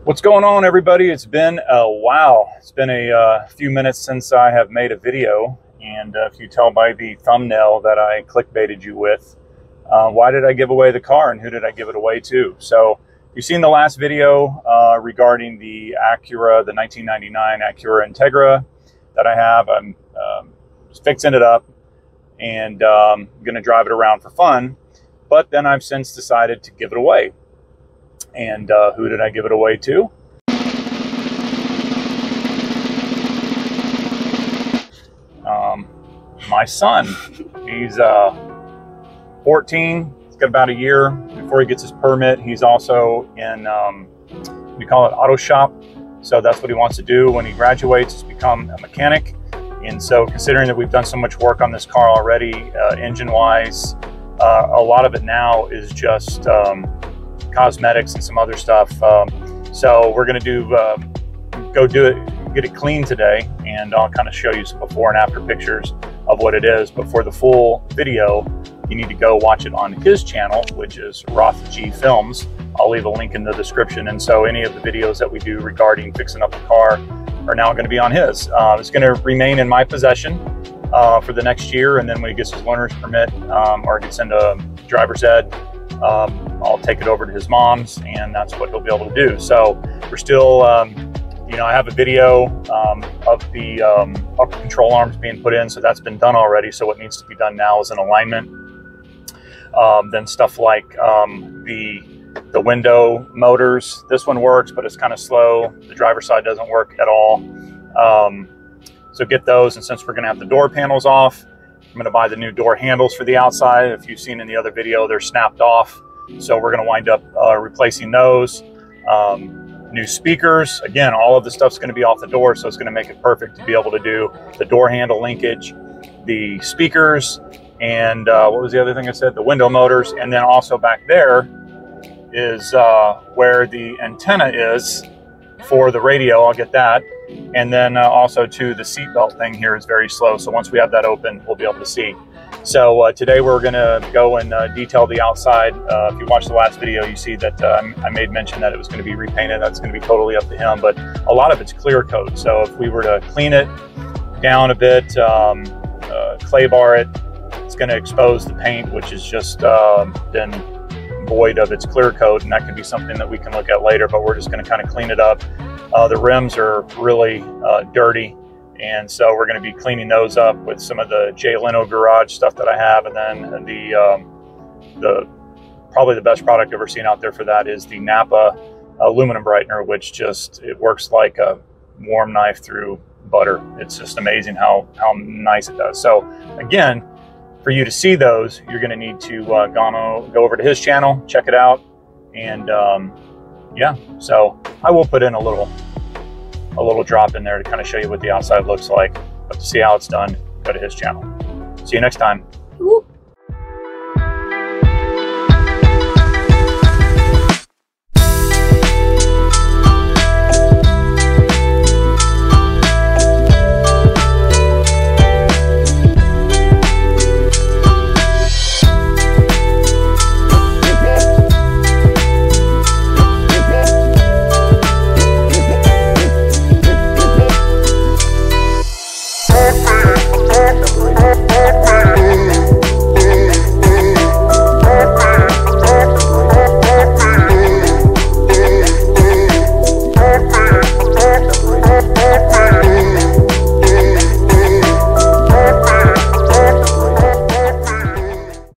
What's going on, everybody? It's been a while. It's been a few minutes since I have made a video, and if you tell by the thumbnail that I clickbaited you with, why did I give away the car and who did I give it away to? So you've seen the last video regarding the Acura, the 1999 Acura Integra that I have. I'm fixing it up and going to drive it around for fun, but then I've since decided to give it away. And who did I give it away to? My son. He's 14. He's got about a year before he gets his permit. He's also in, we call it auto shop. So that's what he wants to do when he graduates, is become a mechanic. And so considering that we've done so much work on this car already, engine-wise, a lot of it now is just cosmetics and some other stuff. So we're going to get it clean today, and I'll kind of show you some before and after pictures of what it is. But for the full video, you need to go watch it on his channel, which is Roth G Films. I'll leave a link in the description. And so any of the videos that we do regarding fixing up the car are now going to be on his. It's going to remain in my possession for the next year, and then when he gets his learner's permit or gets into driver's ed, I'll take it over to his mom's, and that's what he'll be able to do. So we're still, you know, I have a video of the upper control arms being put in, so that's been done already. So what needs to be done now is an alignment. Then stuff like the window motors. This one works, but it's kind of slow. The driver's side doesn't work at all. So get those, and since we're going to have the door panels off, I'm going to buy the new door handles for the outside. If you've seen in the other video, they're snapped off. So we're going to wind up replacing those. New speakers. Again, all of the stuff's going to be off the door, so it's going to make it perfect to be able to do the door handle linkage, the speakers, and what was the other thing I said? The window motors. And then also back there is where the antenna is for the radio. I'll get that. And then also too, the seatbelt thing here is very slow. So once we have that open, we'll be able to see. So today we're going to go and detail the outside. If you watched the last video, you see that I made mention that it was going to be repainted. That's going to be totally up to him, but a lot of it's clear coat. So if we were to clean it down a bit, clay bar it, it's going to expose the paint, which has just been void of its clear coat, and that could be something that we can look at later, but we're just going to kind of clean it up. The rims are really dirty, and so we're going to be cleaning those up with some of the Jay Leno garage stuff that I have. And then the probably the best product I've ever seen out there for that is the Napa aluminum brightener, which just, it works like a warm knife through butter. It's just amazing how nice it does. So again, for you to see those, you're going to need to go over to his channel, check it out, and yeah. So I will put in a little drop in there to kind of show you what the outside looks like. But to see how it's done, go to his channel. See you next time. Ooh.